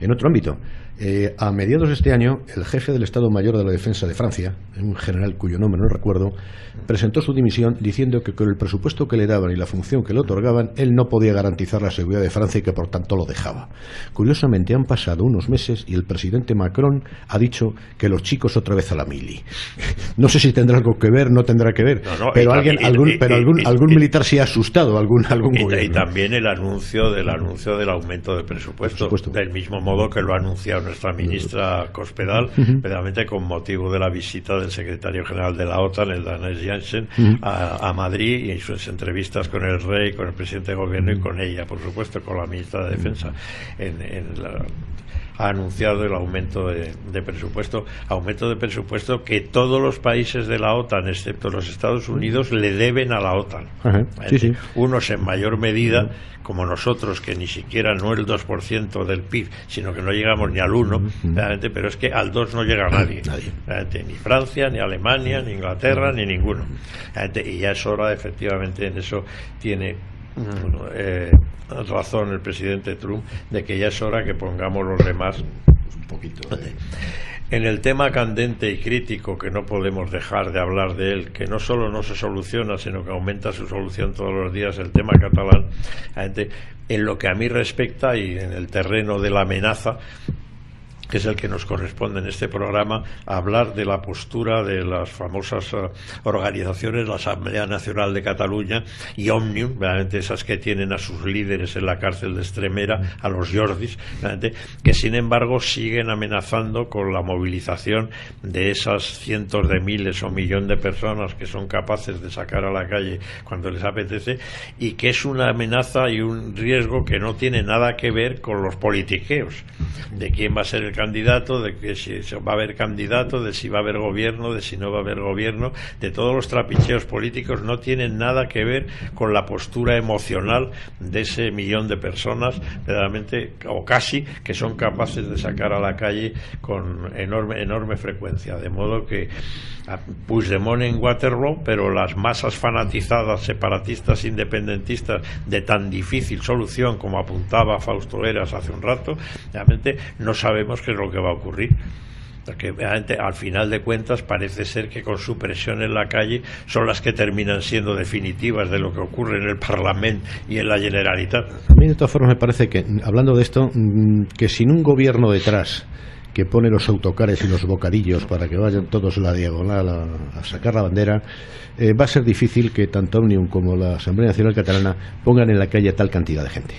En otro ámbito, a mediados de este año, el jefe del Estado Mayor de la Defensa de Francia, un general cuyo nombre no recuerdo, presentó su dimisión diciendo que con el presupuesto que le daban y la función que le otorgaban, él no podía garantizar la seguridad de Francia y que por tanto lo dejaba. Curiosamente, han pasado unos meses y el presidente Macron ha dicho que los chicos otra vez a la mili. No sé si tendrá algo que ver, no tendrá que ver, pero algún militar se ha asustado, algún gobierno. Y también el anuncio del aumento de presupuesto, del mismo modo que lo ha anunciado nuestra ministra Cospedal, verdaderamente con motivo de la visita del secretario general de la OTAN, el danés Jensen, a Madrid, y sus entrevistas con el rey, con el presidente de gobierno y con ella, por supuesto, con la ministra de Defensa. Ha anunciado el aumento de presupuesto que todos los países de la OTAN, excepto los Estados Unidos, le deben a la OTAN. Sí. Unos en mayor medida, como nosotros, que ni siquiera no el 2% del PIB, sino que no llegamos ni al 1%, pero es que al 2% no llega nadie. Ni Francia, ni Alemania, ni Inglaterra, ni ninguno. Y ya es hora, efectivamente, en eso tiene razón el presidente Trump, de que ya es hora que pongamos los demás un poquito en el tema candente y crítico, que no podemos dejar de hablar de él, que no solo no se soluciona, sino que aumenta su solución todos los días, el tema catalán. En lo que a mí respecta y en el terreno de la amenaza, que es el que nos corresponde en este programa, hablar de la postura de las famosas organizaciones, la Asamblea Nacional de Cataluña y Òmnium, realmente esas que tienen a sus líderes en la cárcel de Extremera, a los Jordis, que sin embargo siguen amenazando con la movilización de esas cientos de miles o millón de personas que son capaces de sacar a la calle cuando les apetece, y que es una amenaza y un riesgo que no tiene nada que ver con los politiqueos de quién va a ser el candidato, de que si va a haber candidato, de si va a haber gobierno, de si no va a haber gobierno, de todos los trapicheos políticos. No tienen nada que ver con la postura emocional de ese millón de personas, verdaderamente, o casi, que son capaces de sacar a la calle con enorme frecuencia. De modo que Puigdemont en Waterloo, pero las masas fanatizadas, separatistas, independentistas, de tan difícil solución como apuntaba Fausto Eras hace un rato, realmente no sabemos qué es lo que va a ocurrir. Porque al final de cuentas parece ser que con su presión en la calle son las que terminan siendo definitivas de lo que ocurre en el Parlamento y en la Generalitat. A mí de todas formas me parece que, hablando de esto, que sin un gobierno detrás que pone los autocares y los bocadillos para que vayan todos la diagonal a sacar la bandera, va a ser difícil que tanto Òmnium como la Asamblea Nacional Catalana pongan en la calle tal cantidad de gente.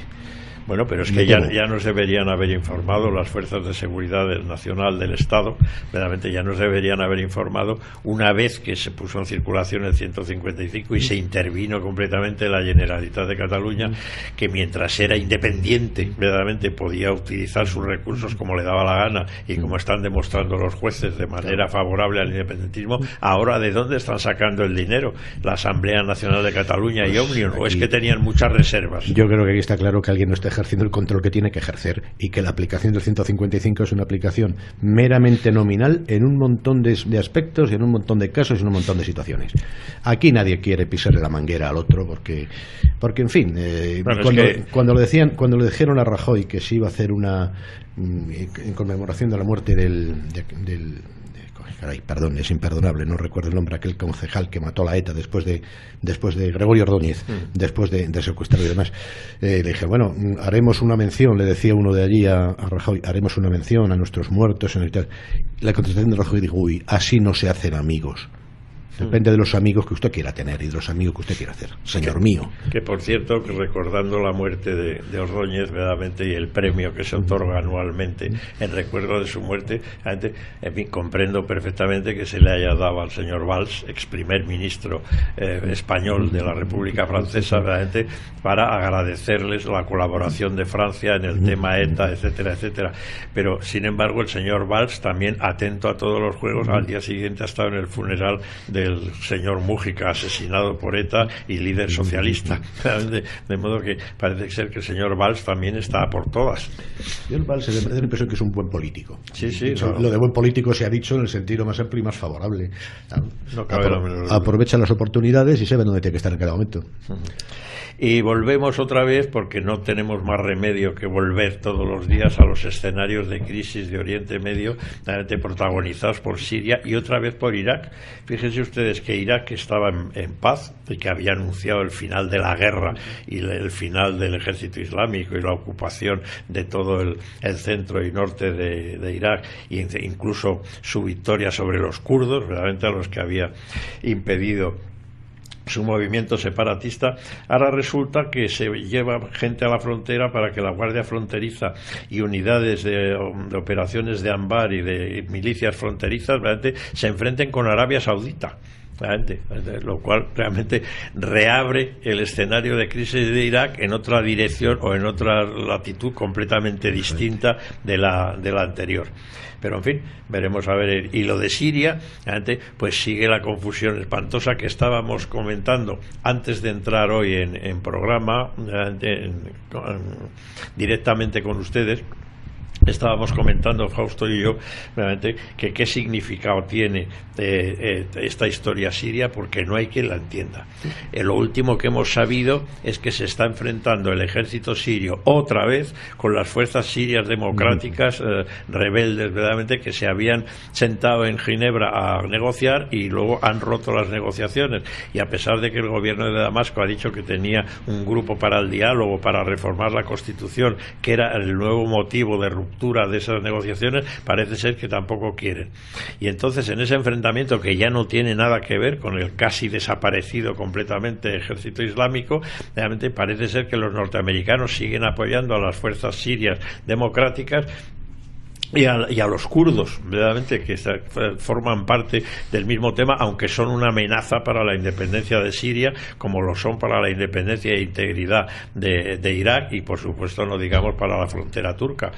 Bueno, pero es que ya nos deberían haber informado las fuerzas de seguridad nacional del Estado, verdaderamente ya nos deberían haber informado una vez que se puso en circulación el 155 y se intervino completamente la Generalitat de Cataluña, que mientras era independiente, verdaderamente podía utilizar sus recursos como le daba la gana y como están demostrando los jueces de manera favorable al independentismo. Ahora, ¿de dónde están sacando el dinero la Asamblea Nacional de Cataluña y Òmnium? ¿O es que tenían muchas reservas? Yo creo que aquí está claro que alguien no está ejerciendo el control que tiene que ejercer, y que la aplicación del 155 es una aplicación meramente nominal en un montón de aspectos y en un montón de casos y en un montón de situaciones. Aquí nadie quiere pisarle la manguera al otro porque en fin, cuando le dijeron a Rajoy que se iba a hacer una en conmemoración de la muerte del caray, perdón, es imperdonable, no recuerdo el nombre, aquel concejal que mató a la ETA después de Gregorio Ordóñez, después de secuestrar y demás, le dije, bueno, haremos una mención, le decía uno de allí a Rajoy, haremos una mención a nuestros muertos en el tal. La contestación de Rajoy dijo, uy, así no se hacen amigos. Depende de los amigos que usted quiera tener y de los amigos que usted quiera hacer, señor mío. Que por cierto, que recordando la muerte de Ordóñez, verdaderamente, y el premio que se otorga anualmente en recuerdo de su muerte, en fin, comprendo perfectamente que se le haya dado al señor Valls, ex primer ministro español de la República Francesa, verdaderamente, para agradecerles la colaboración de Francia en el tema ETA, etcétera, etcétera. Pero, sin embargo, el señor Valls, también atento a todos los juegos, al día siguiente ha estado en el funeral del el señor Mújica, asesinado por ETA y líder socialista. De modo que parece ser que el señor Valls también está por todas. Yo el Valls me da la impresión que es un buen político. Sí, sí. Lo de buen político se ha dicho en el sentido más amplio y más favorable. No cabe la menor duda. Aprovecha las oportunidades y se ve dónde tiene que estar en cada momento. Y volvemos otra vez, porque no tenemos más remedio que volver todos los días a los escenarios de crisis de Oriente Medio, protagonizados por Siria y otra vez por Irak. Fíjense ustedes que Irak estaba en paz y que había anunciado el final de la guerra y el final del ejército islámico y la ocupación de todo el centro y norte de Irak, e incluso su victoria sobre los kurdos, realmente a los que había impedido su movimiento separatista. Ahora resulta que se lleva gente a la frontera para que la Guardia Fronteriza y unidades de operaciones de Anbar y de milicias fronterizas realmente se enfrenten con Arabia Saudita. Lo cual realmente reabre el escenario de crisis de Irak en otra dirección o en otra latitud completamente distinta de la anterior. Pero en fin, veremos a ver. Y lo de Siria, pues sigue la confusión espantosa que estábamos comentando antes de entrar hoy en programa directamente con ustedes. Estábamos comentando, Fausto y yo, realmente, que qué significado tiene esta historia siria, porque no hay quien la entienda. Lo último que hemos sabido es que se está enfrentando el ejército sirio otra vez con las fuerzas sirias democráticas rebeldes, verdaderamente, que se habían sentado en Ginebra a negociar y luego han roto las negociaciones. Y a pesar de que el gobierno de Damasco ha dicho que tenía un grupo para el diálogo, para reformar la Constitución, que era el nuevo motivo de ruptura de esas negociaciones, parece ser que tampoco quieren. Y entonces, en ese enfrentamiento que ya no tiene nada que ver con el casi desaparecido completamente ejército islámico, realmente parece ser que los norteamericanos siguen apoyando a las fuerzas sirias democráticas y a los kurdos, verdaderamente, que forman parte del mismo tema, aunque son una amenaza para la independencia de Siria, como lo son para la independencia e integridad de Irak, y por supuesto no digamos para la frontera turca,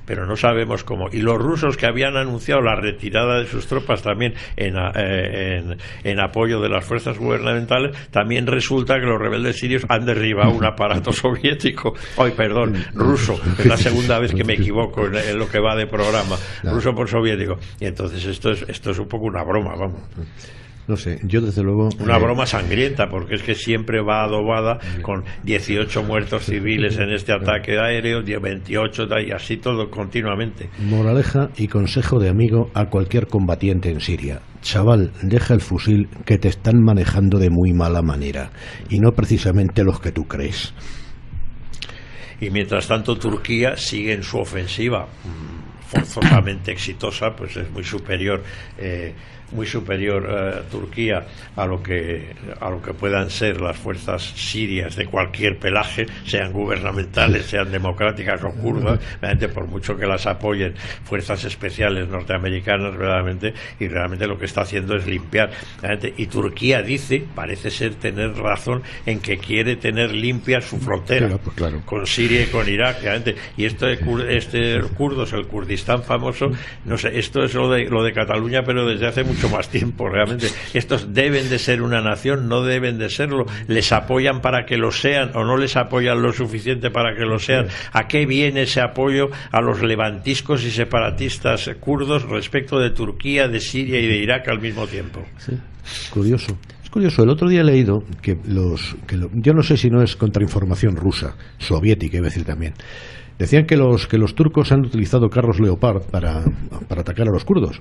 pero no sabemos cómo. Y los rusos, que habían anunciado la retirada de sus tropas también en apoyo de las fuerzas gubernamentales, también resulta que los rebeldes sirios han derribado un aparato soviético, ruso, es la segunda vez que me equivoco en lo que va de programa, ruso por soviético. Y entonces esto es un poco una broma, vamos. No sé, yo desde luego... Una broma sangrienta, porque es que siempre va adobada con 18 muertos civiles en este ataque aéreo, 28, y así todo continuamente. Moraleja y consejo de amigo a cualquier combatiente en Siria: chaval, deja el fusil, que te están manejando de muy mala manera, y no precisamente los que tú crees. Y mientras tanto Turquía sigue en su ofensiva forzosamente exitosa, pues es muy superior Turquía a lo que puedan ser las fuerzas sirias de cualquier pelaje, sean gubernamentales, sean democráticas o kurdas, realmente, por mucho que las apoyen fuerzas especiales norteamericanas, verdaderamente, y realmente lo que está haciendo es limpiar, realmente. Y Turquía parece ser tener razón en que quiere tener limpia su frontera con Siria y con Irak, realmente. Y esto de kurdos, el Kurdistán famoso, no sé, esto es lo de Cataluña, pero desde hace mucho más tiempo, realmente. Estos deben de ser una nación, no deben de serlo. Les apoyan para que lo sean o no les apoyan lo suficiente para que lo sean. ¿A qué viene ese apoyo a los levantiscos y separatistas kurdos respecto de Turquía, de Siria y de Irak al mismo tiempo? Sí, curioso. Es curioso, el otro día he leído que yo no sé si no es contrainformación rusa, soviética, iba a decir también. Decían que los turcos han utilizado carros Leopard para atacar a los kurdos,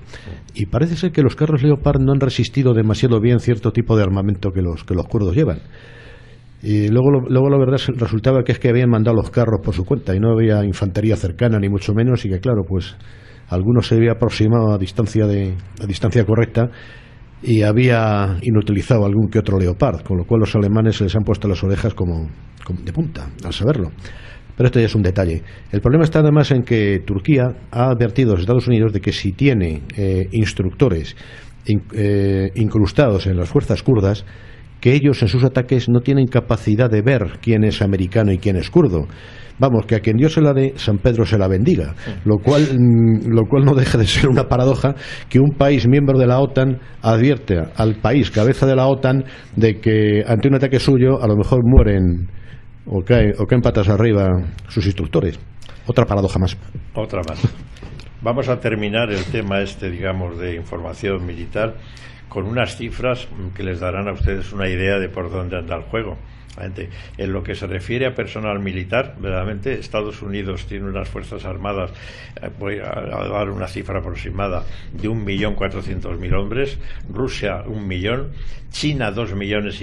y parece ser que los carros Leopard no han resistido demasiado bien cierto tipo de armamento que los kurdos llevan. Y luego la verdad resultaba que es que habían mandado los carros por su cuenta y no había infantería cercana ni mucho menos, y que claro, pues algunos se había aproximado a distancia correcta y había inutilizado algún que otro Leopard, con lo cual los alemanes se les han puesto las orejas como de punta al saberlo. Pero esto ya es un detalle. El problema está además en que Turquía ha advertido a los Estados Unidos de que si tiene instructores incrustados en las fuerzas kurdas, que ellos en sus ataques no tienen capacidad de ver quién es americano y quién es kurdo. vamos, que a quien Dios se la dé, San Pedro se la bendiga, lo cual no deja de ser una paradoja que un país miembro de la OTAN advierte al país cabeza de la OTAN de que ante un ataque suyo a lo mejor mueren o caen patas arriba sus instructores. Otra paradoja más. Otra más. Vamos a terminar el tema digamos, de información militar con unas cifras que les darán a ustedes una idea de por dónde anda el juego. En lo que se refiere a personal militar, verdaderamente Estados Unidos tiene unas fuerzas armadas, voy a dar una cifra aproximada, de 1.400.000 hombres, Rusia 1 millón, China 2,5 millones,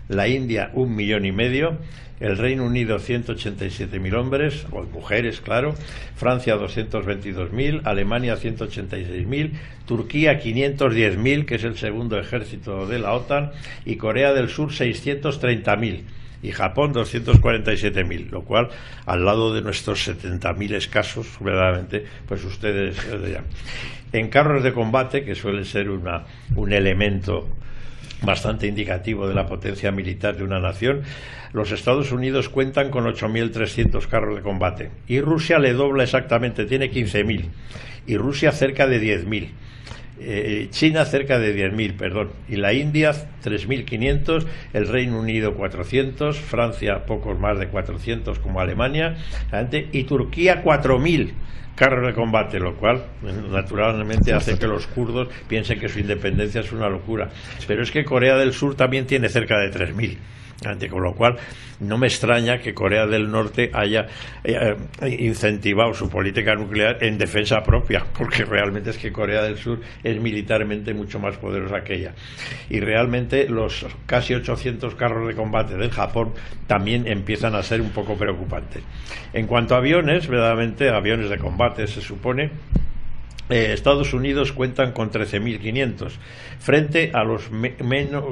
la India 1,5 millones, el Reino Unido 187.000 hombres, o mujeres, claro, Francia 222.000, Alemania 186.000, Turquía 510.000, que es el segundo ejército de la OTAN, y Corea del Sur 630.000. Y Japón 247.000, lo cual al lado de nuestros 70.000 escasos, verdaderamente, pues ustedes en carros de combate, que suele ser un elemento bastante indicativo de la potencia militar de una nación, los Estados Unidos cuentan con 8.300 carros de combate y Rusia le dobla exactamente, tiene 15.000 y Rusia cerca de 10.000. China cerca de 10.000, perdón, y la India 3.500, el Reino Unido 400, Francia pocos más de 400 como Alemania, y Turquía 4.000 carros de combate, lo cual naturalmente hace que los kurdos piensen que su independencia es una locura. Pero es que Corea del Sur también tiene cerca de 3.000. Con lo cual no me extraña que Corea del Norte haya incentivado su política nuclear en defensa propia, porque realmente es que Corea del Sur es militarmente mucho más poderosa que ella. Y realmente los casi 800 carros de combate del Japón también empiezan a ser un poco preocupantes. En cuanto a aviones, verdaderamente aviones de combate, se supone Estados Unidos cuentan con 13.500 frente a los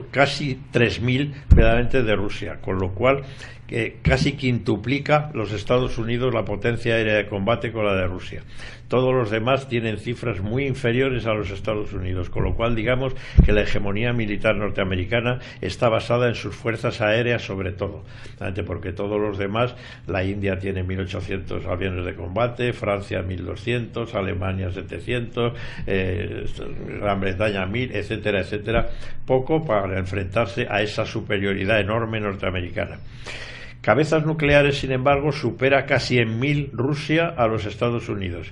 casi 3.000 verdaderamente de Rusia, con lo cual casi quintuplica los Estados Unidos la potencia aérea de combate con la de Rusia. Todos los demás tienen cifras muy inferiores a los Estados Unidos, con lo cual digamos que la hegemonía militar norteamericana está basada en sus fuerzas aéreas sobre todo, porque todos los demás, la India tiene 1.800 aviones de combate, Francia 1.200, Alemania 700, Gran Bretaña 1.000, etcétera, etcétera, poco para enfrentarse a esa superioridad enorme norteamericana. Cabezas nucleares, sin embargo, supera casi en 1.000 Rusia a los Estados Unidos.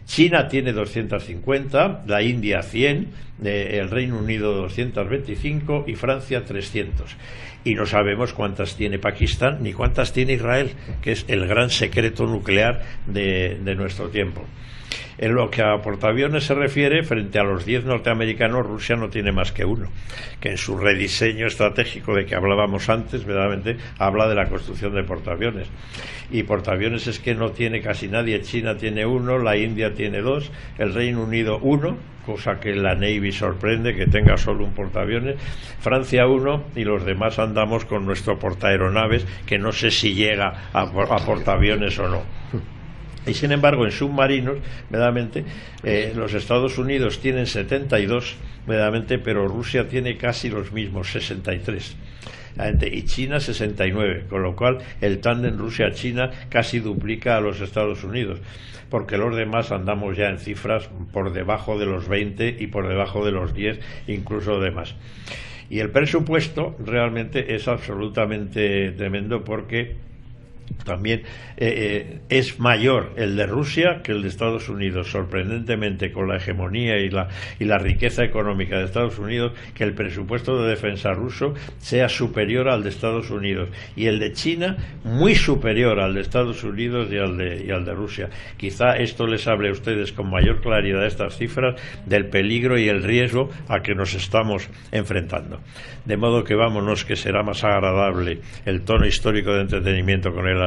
China tiene 250, la India 100, el Reino Unido 225 y Francia 300. Y no sabemos cuántas tiene Pakistán ni cuántas tiene Israel, que es el gran secreto nuclear de nuestro tiempo. En lo que a portaaviones se refiere, frente a los 10 norteamericanos, Rusia no tiene más que uno, que en su rediseño estratégico de que hablábamos antes, verdaderamente, habla de la construcción de portaaviones. Y portaaviones es que no tiene casi nadie. China tiene uno, la India tiene 2, el Reino Unido 1, cosa que la Navy sorprende que tenga solo un portaaviones, Francia 1, y los demás andamos con nuestro portaaeronaves, que no sé si llega a portaaviones o no. Y sin embargo, en submarinos, verdaderamente, los Estados Unidos tienen 72, verdaderamente, pero Rusia tiene casi los mismos, 63. Y China 69, con lo cual el tándem Rusia-China casi duplica a los Estados Unidos, porque los demás andamos ya en cifras por debajo de los 20 y por debajo de los 10, incluso de más. Y el presupuesto realmente es absolutamente tremendo, porque también es mayor el de Rusia que el de Estados Unidos, sorprendentemente, con la hegemonía y la riqueza económica de Estados Unidos, que el presupuesto de defensa ruso sea superior al de Estados Unidos, y el de China muy superior al de Estados Unidos y al de Rusia. Quizá esto les hable a ustedes con mayor claridad, estas cifras, del peligro y el riesgo a que nos estamos enfrentando. De modo que vámonos, que será más agradable el tono histórico de entretenimiento con el